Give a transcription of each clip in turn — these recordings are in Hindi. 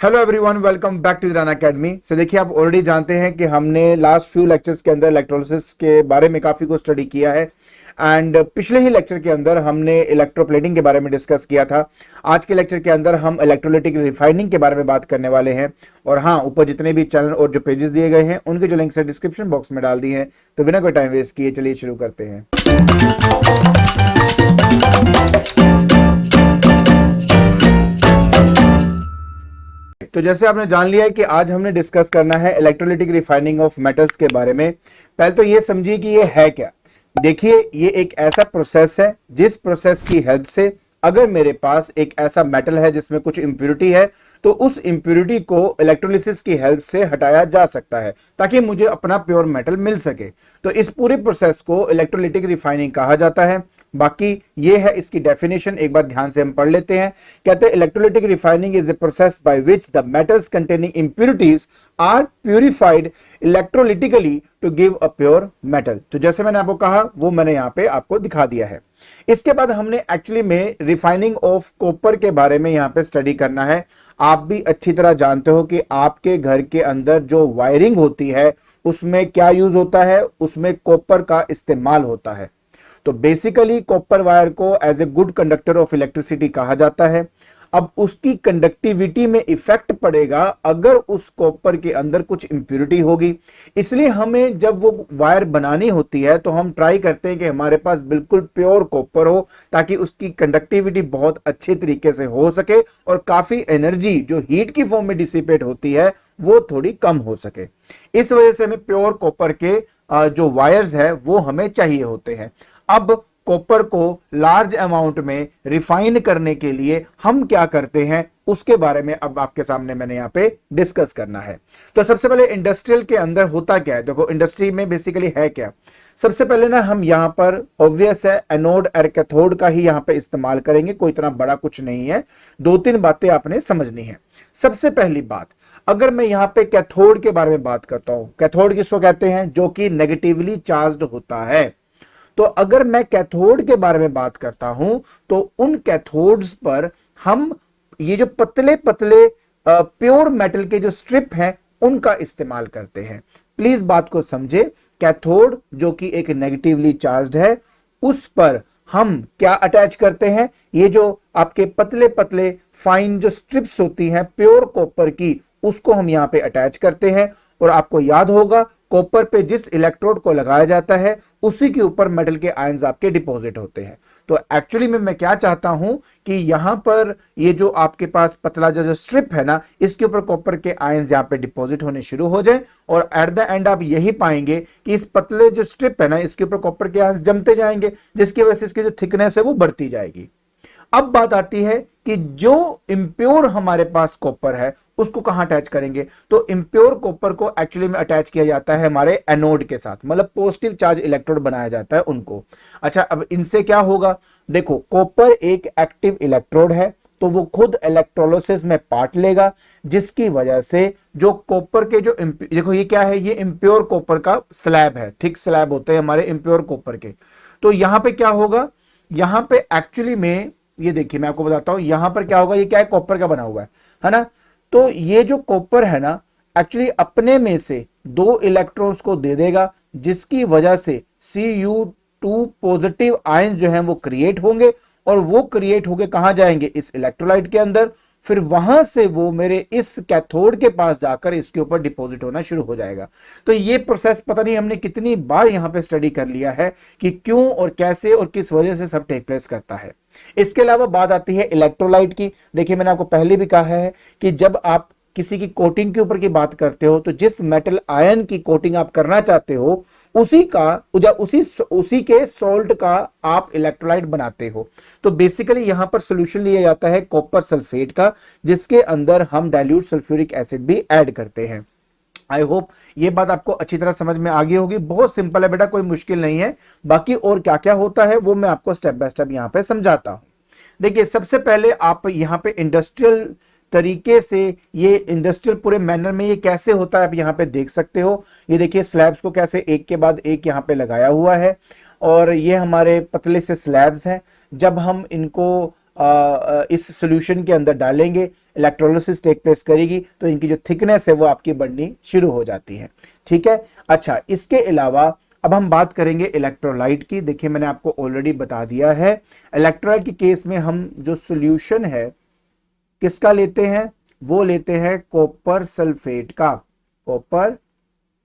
Hello everyone, welcome back to Rana academy. से देखिए, आप ऑलरेडी जानते हैं कि हमने लास्ट फ्यू लेक्चर्स के अंदर इलेक्ट्रोलिसिस के बारे में काफ़ी कुछ स्टडी किया है एंड पिछले ही लेक्चर के अंदर हमने इलेक्ट्रोप्लेटिंग के बारे में डिस्कस किया था। आज के लेक्चर के अंदर हम इलेक्ट्रोलाइटिक रिफाइनिंग के बारे में बात करने वाले हैं। और हाँ, ऊपर जितने भी चैनल और जो पेजेस दिए गए हैं उनके जो लिंक्स है डिस्क्रिप्शन बॉक्स में डाल दिए हैं। तो बिना कोई टाइम वेस्ट किए चलिए शुरू करते हैं। तो जैसे आपने जान लिया है कि आज हमने डिस्कस करना है इलेक्ट्रोलाइटिक रिफाइनिंग ऑफ मेटल्स के बारे में। पहले तो ये समझिए कि ये है क्या। देखिए, ये एक ऐसा प्रोसेस है जिस प्रोसेस की हेल्प से अगर मेरे पास एक ऐसा मेटल है जिसमें कुछ इंप्योरिटी है तो उस इंप्योरिटी को इलेक्ट्रोलिसिस की हेल्प से हटाया जा सकता है ताकि मुझे अपना प्योर मेटल मिल सके। तो इस पूरे प्रोसेस को इलेक्ट्रोलाइटिक रिफाइनिंग कहा जाता है। बाकी ये है इसकी डेफिनेशन, एक बार ध्यान से हम पढ़ लेते हैं। कहते हैं electrolytic refining is a process by which the metals containing impurities are purified electrolytically to give a pure metal. तो जैसे मैंने आपको कहा वो मैंने यहां पे आपको दिखा दिया है। इसके बाद हमने एक्चुअली में रिफाइनिंग ऑफ कॉपर के बारे में यहां पे स्टडी करना है। आप भी अच्छी तरह जानते हो कि आपके घर के अंदर जो वायरिंग होती है उसमें क्या यूज होता है, उसमें कॉपर का इस्तेमाल होता है। तो बेसिकली कॉपर वायर को as a good conductor of electricity कहा जाता है। अब उसकी कंडक्टिविटी में इफेक्ट पड़ेगा अगर उस कॉपर के अंदर कुछ इंप्योरिटी होगी। इसलिए हमें जब वो वायर बनानी होती है तो हम ट्राई करते हैं कि हमारे पास बिल्कुल प्योर कॉपर हो ताकि उसकी कंडक्टिविटी बहुत अच्छे तरीके से हो सके और काफी एनर्जी जो हीट की फॉर्म में डिसिपेट होती है वो थोड़ी कम हो सके। इस वजह से हमें प्योर कॉपर के जो वायर्स है वो हमें चाहिए होते हैं। अब कॉपर को लार्ज अमाउंट में रिफाइन करने के लिए हम क्या करते हैं उसके बारे में अब आपके सामने मैंने यहां पे डिस्कस करना है। तो सबसे पहले इंडस्ट्रियल के अंदर होता क्या है। देखो, इंडस्ट्री में बेसिकली है क्या। सबसे पहले ना हम यहां पर ऑब्वियस है एनोड और कैथोड का ही यहां पे इस्तेमाल करेंगे, कोई इतना बड़ा कुछ नहीं है। दो तीन बातें आपने समझनी है। सबसे पहली बात, अगर मैं यहां पे कैथोड के बारे में बात करता हूं, कैथोड किसको कहते हैं, जो कि नेगेटिवली चार्ज्ड होता है। तो अगर मैं कैथोड के बारे में बात करता हूं तो उन कैथोड्स पर हम ये जो पतले पतले प्योर मेटल के जो स्ट्रिप हैं उनका इस्तेमाल करते हैं। प्लीज बात को समझे, कैथोड जो कि एक नेगेटिवली चार्ज्ड है उस पर हम क्या अटैच करते हैं, ये जो आपके पतले पतले फाइन जो स्ट्रिप्स होती हैं प्योर कॉपर की उसको हम यहां पे अटैच करते हैं। और आपको याद होगा कॉपर पे जिस इलेक्ट्रोड को लगाया जाता है उसी के ऊपर मेटल के आयंस आपके डिपॉजिट होते हैं। तो एक्चुअली में मैं क्या चाहता हूं कि यहां पर ये जो आपके पास पतला जो स्ट्रिप है ना इसके ऊपर कॉपर के आयंस यहां पे डिपॉजिट होने शुरू हो जाए और एट द एंड आप यही पाएंगे कि इस पतले जो स्ट्रिप है ना इसके ऊपर कॉपर के आयंस जमते जाएंगे जिसकी वजह से इसकी जो थिकनेस है वो बढ़ती जाएगी। अब बात आती है कि जो इंप्योर हमारे पास कॉपर है उसको कहां अटैच करेंगे। तो इंप्योर कॉपर को एक्चुअली में अटैच किया जाता है हमारे एनोड के साथ, मतलब पॉजिटिव चार्ज इलेक्ट्रोड बनाया जाता है उनको। अच्छा, अब इनसे क्या होगा। देखो, कॉपर एक एक्टिव इलेक्ट्रोड है तो वो खुद इलेक्ट्रोलिसिस में पार्ट लेगा जिसकी वजह से जो कॉपर के जो देखो ये क्या है, ये इंप्योर कॉपर का स्लैब है, थिक स्लैब होते हैं हमारे इंप्योर कॉपर के। तो यहां पे क्या होगा, यहां पे एक्चुअली में ये देखिए मैं आपको बताता हूं यहां पर क्या होगा। ये क्या है, कॉपर का बना हुआ है ना। तो ये जो कॉपर है ना एक्चुअली अपने में से दो इलेक्ट्रॉन्स को दे देगा जिसकी वजह से Cu2 पॉजिटिव आयन जो है वो क्रिएट होंगे और वो क्रिएट होके कहां जाएंगे, इस इलेक्ट्रोलाइट के अंदर। फिर वहां से वो मेरे इस कैथोड के पास जाकर इसके ऊपर डिपॉजिट होना शुरू हो जाएगा। तो ये प्रोसेस पता नहीं हमने कितनी बार यहां पे स्टडी कर लिया है कि क्यों और कैसे और किस वजह से सब टेक प्लेस करता है। इसके अलावा बात आती है इलेक्ट्रोलाइट की। देखिए, मैंने आपको पहले भी कहा है कि जब आप किसी की कोटिंग के ऊपर की बात करते हो तो जिस मेटल आयन की कोटिंग आप करना चाहते हो उसी के सॉल्ट का आप इलेक्ट्रोलाइट बनाते हो। तो बेसिकली यहां पर सॉल्यूशन लिया जाता है कॉपर सल्फेट का जिसके अंदर हम डाइल्यूट सल्फ्यूरिक एसिड भी ऐड करते हैं। आई होप ये बात आपको अच्छी तरह समझ में आ गई होगी। बहुत सिंपल है बेटा, कोई मुश्किल नहीं है। बाकी और क्या क्या होता है वो मैं आपको स्टेप बाय स्टेप यहां पे समझाता हूं। देखिए, सबसे पहले आप यहां पे इंडस्ट्रियल तरीके से ये इंडस्ट्रियल पूरे मैनर में ये कैसे होता है आप यहां पे देख सकते हो। ये देखिए स्लैब्स को कैसे एक के बाद एक यहां पे लगाया हुआ है और ये हमारे पतले से स्लैब्स हैं। जब हम इनको इस सॉल्यूशन के अंदर डालेंगे, इलेक्ट्रोलिसिस टेक प्लेस करेगी, तो इनकी जो थिकनेस है वो आपकी बढ़नी शुरू हो जाती है। ठीक है, अच्छा इसके अलावा अब हम बात करेंगे इलेक्ट्रोलाइट की। देखिए मैंने आपको ऑलरेडी बता दिया है, इलेक्ट्रोलाइट के केस में हम जो सॉल्यूशन है किसका लेते हैं, वो लेते हैं कॉपर सल्फेट का, कॉपर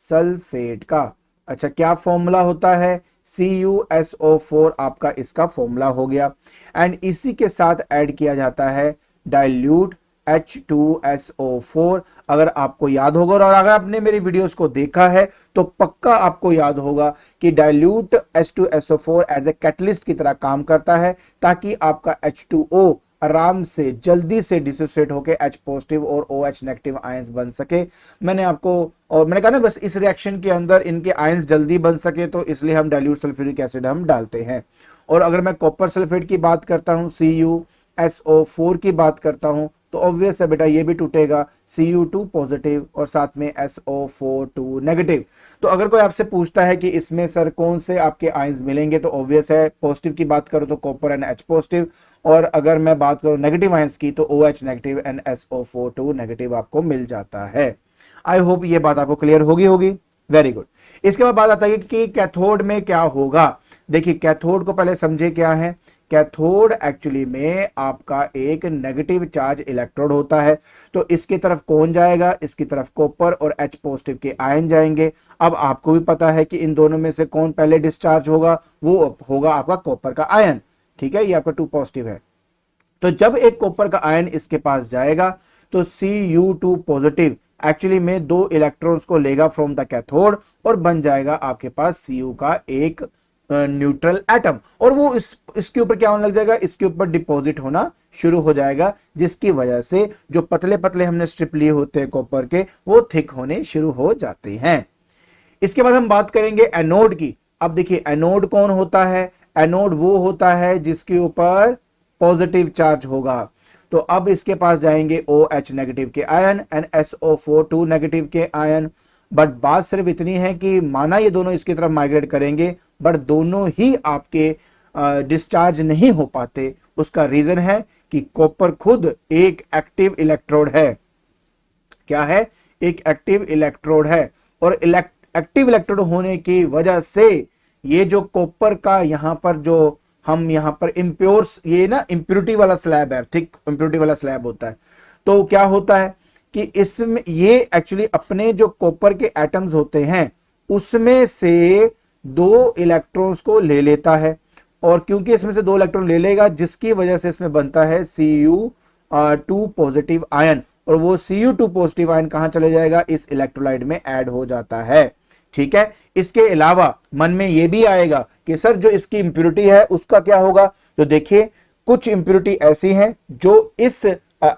सल्फेट का। अच्छा क्या फॉर्मूला होता है, CuSO4 आपका इसका फॉर्मूला हो गया। एंड इसी के साथ ऐड किया जाता है डाइल्यूट H2SO4। अगर आपको याद होगा और अगर आपने मेरी वीडियोस को देखा है तो पक्का आपको याद होगा कि dilute H2SO4 as a catalyst की तरह काम करता है, ताकि आपका H2O आराम से जल्दी से डिसोसिएट होकर H पॉजिटिव और OH नेगेटिव आयंस बन सके। मैंने आपको और मैंने कहा ना बस इस रिएक्शन के अंदर इनके आयंस जल्दी बन सके, तो इसलिए हम डाइल्यूट सल्फ्यूरिक एसिड हम डालते हैं। और अगर मैं कॉपर सल्फेट की बात करता हूं, CuSO4 की बात करता हूं, तो ऑब्वियस है बेटा ये भी टूटेगा, Cu2 पॉजिटिव और साथ में SO4 नेगेटिव। तो अगर कोई आपसे पूछता है कि इसमें सर कौन से आपके आयंस मिलेंगे, तो ऑब्वियस है पॉजिटिव की बात करो तो कॉपर एंड H पॉजिटिव, और अगर मैं बात करूं नेगेटिव आयंस की तो OH negative and SO4 negative आपको मिल जाता है। आई होप ये बात आपको क्लियर होगी। Very good. इसके बाद बात आता है कि कैथोड में क्या होगा। देखिए कैथोड को पहले समझे क्या है। कैथोड एक्चुअली में आपका एक नेगेटिव चार्ज इलेक्ट्रोड होता है, तो इसकी तरफ कौन जाएगा, इसकी तरफ कॉपर और H पॉजिटिव के आयन जाएंगे। अब आपको भी पता है कि इन दोनों में से कौन पहले डिस्चार्ज होगा, वो होगा आपका कॉपर का आयन। ठीक है, ये आपका 2 पॉजिटिव है। तो जब एक कॉपर का आयन इसके पास जाएगा तो Cu2 पॉजिटिव एक्चुअली में 2 इलेक्ट्रॉन्स को लेगा फ्रॉम द कैथोड और बन जाएगा आपके पास Cu का एक न्यूट्रल एटम, और वो इसके ऊपर क्या होने लग जाएगा, इसके ऊपर डिपॉजिट होना शुरू हो जाएगा, जिसकी वजह से जो पतले पतले हमने स्ट्रिप लिए होते हैं कॉपर के, वो थिक होने शुरू हो जाते हैं। इसके बाद हम बात करेंगे एनोड की। अब देखिए एनोड कौन होता है, एनोड वो होता है जिसके ऊपर पॉजिटिव चार्ज होगा। तो अब इसके पास जाएंगे OH नेगेटिव के आयन एंड SO4 नेगेटिव के आयन। बट बात सिर्फ इतनी है कि माना ये दोनों इसकी तरफ माइग्रेट करेंगे, बट दोनों ही आपके डिस्चार्ज नहीं हो पाते। उसका रीजन है कि कॉपर खुद एक एक्टिव इलेक्ट्रोड है। क्या है, एक एक्टिव इलेक्ट्रोड है, और एक्टिव इलेक्ट्रोड होने की वजह से ये जो कॉपर का यहां पर जो हम यहां पर इम्प्योर्स, ये ना इम्प्योरिटी वाला स्लैब है, थिक इम्प्योरिटी वाला स्लैब होता है। तो क्या होता है कि इसमें ये एक्चुअली अपने जो कॉपर के एटम्स होते हैं उसमें से 2 इलेक्ट्रॉन्स को ले लेता है, और क्योंकि इसमें से 2 इलेक्ट्रॉन ले लेगा जिसकी वजह से इसमें बनता है Cu2 पॉजिटिव आयन, और वो Cu2 पॉजिटिव आयन कहां चले जाएगा, इस इलेक्ट्रोलाइट में ऐड हो जाता है। ठीक है, इसके अलावा मन में यह भी आएगा कि सर जो इसकी इंप्योरिटी है उसका क्या होगा। तो देखिए कुछ इंप्योरिटी ऐसी हैं जो इस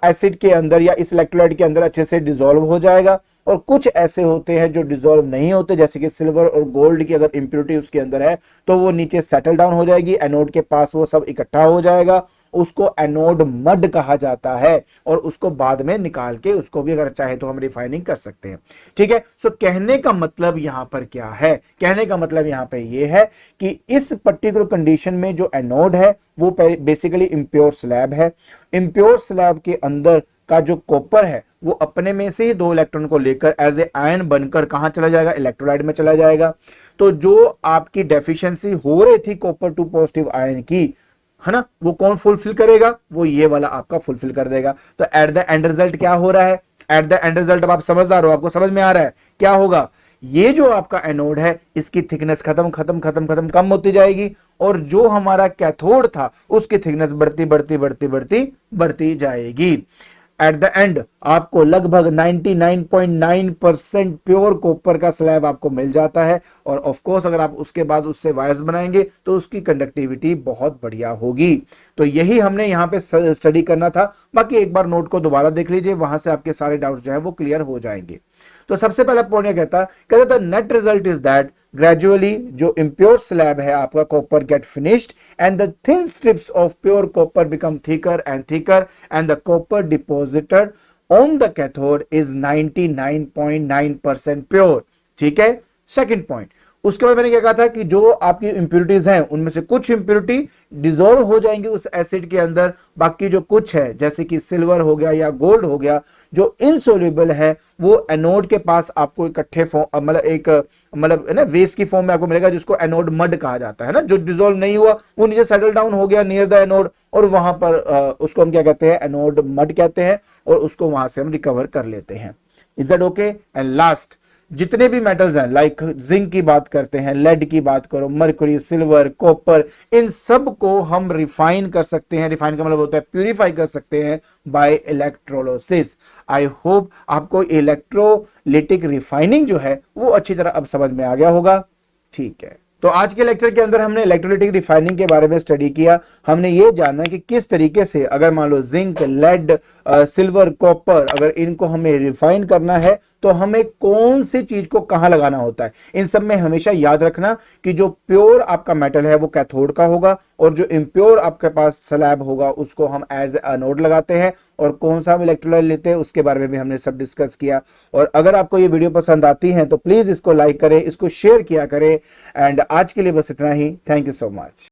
एसिड के अंदर या इस इलेक्ट्रोलाइट के अंदर अच्छे से डिसॉल्व हो जाएगा, और कुछ ऐसे होते हैं जो डिसॉल्व नहीं होते, जैसे कि सिल्वर और गोल्ड की अगर इंप्योरिटी उसके अंदर है तो वो नीचे सेटल डाउन हो जाएगी, एनोड के पास वो सब इकट्ठा हो जाएगा, उसको एनोड मड कहा जाता है, और उसको बाद में निकाल के उसको भी अगर चाहे तो हम रिफाइनिंग कर सकते हैं। ठीक है, सो कहने का मतलब यहां पर क्या है, कहने का मतलब यहां पे ये है कि इस पर्टिकुलर कंडीशन में जो एनोड है वो बेसिकली इंप्योर स्लैब है। इंप्योर स्लैब के अंदर का जो कॉपर है वो अपने में से ही 2 इलेक्ट्रॉन को लेकर एज ए आयन बनकर कहां चला जाएगा, इलेक्ट्रोलाइट में चला जाएगा। तो जो आपकी डेफिशिएंसी हो रही थी कॉपर 2 पॉजिटिव आयन की, है ना, वो कौन फुलफिल करेगा, वो ये वाला आपका फुलफिल कर देगा। तो एट द एंड रिजल्ट क्या हो रहा है, एट द एंड रिजल्ट, अब आप समझदार हो, आपको समझ में आ रहा है क्या होगा, ये जो आपका एनोड है इसकी थिकनेस खत्म कम होती जाएगी, और जो हमारा कैथोड था उसकी थिकनेस बढ़ती जाएगी। एट द एंड आपको लगभग 99.9% प्योर कॉपर का स्लैब आपको मिल जाता है, और ऑफ कोर्स अगर आप उसके बाद उससे वायर्स बनाएंगे तो उसकी कंडक्टिविटी बहुत बढ़िया होगी। तो यही हमने यहां पे स्टडी करना था। बाकी एक बार नोट को दोबारा देख लीजिए, वहां से आपके सारे डाउट्स जो है वो क्लियर हो जाएंगे। तो सबसे पहला पॉइंट क्या कहता net result is that gradually जो इम्प्योर स्लैब है आपका copper gate finished and the thin strips of pure copper become thicker and the copper deposited on the cathode is 99.9% pure. ठीक है, सेकंड पॉइंट, उसके बाद मैंने क्या कहा था कि जो आपकी इंप्योरिटीज हैं उनमें से कुछ इंप्योरिटी डिसॉल्व हो जाएंगे उस एसिड के अंदर, बाकी जो कुछ है जैसे कि सिल्वर हो गया या गोल्ड हो गया जो इनसोल्यूबल है वो एनोड के पास आपको इकट्ठे फॉर्म मतलब ना वेस्ट की फॉर्म में आपको मिलेगा, जिसको एनोड मड कहा जाता है ना, जो डिसॉल्व नहीं हुआ वो नीचे सेटल डाउन हो गया नियर द एनोड, और वहां पर उसको हम क्या कहते हैं, एनोड मड कहते हैं, और उसको वहां से हम रिकवर कर लेते हैं। Is that okay? And last, जितने भी मेटल्स हैं लाइक जिंक की बात करते हैं, लेड की बात करो, मरकरी, सिल्वर, कॉपर, इन सब को हम रिफाइन कर सकते हैं। रिफाइन का मतलब होता है प्यूरिफाई कर सकते हैं बाय इलेक्ट्रोलिसिस। आई होप आपको इलेक्ट्रोलिटिक रिफाइनिंग जो है वो अच्छी तरह अब समझ में आ गया होगा। ठीक है, तो आज के लेक्चर के अंदर हमने इलेक्ट्रोलिटिक रिफाइनिंग के बारे में स्टडी किया। हमने ये जाना कि किस तरीके से अगर मान लो जिंक, लेड, सिल्वर, कॉपर, अगर इनको हमें रिफाइन करना है तो हमें कौन सी चीज को कहां लगाना होता है। इन सब में हमेशा याद रखना कि जो प्योर आपका मेटल है वो कैथोड का होगा, और जो इम्प्योर आपके पास स्लैब होगा उसको हम एज ए एनोड लगाते हैं, और कौन सा हम इलेक्ट्रोलाइट लेते हैं उसके बारे में भी हमने सब डिस्कस किया। और अगर आपको ये वीडियो पसंद आती है तो प्लीज इसको लाइक करें, इसको शेयर किया करें। एंड आज के लिए बस इतना ही। Thank you so much.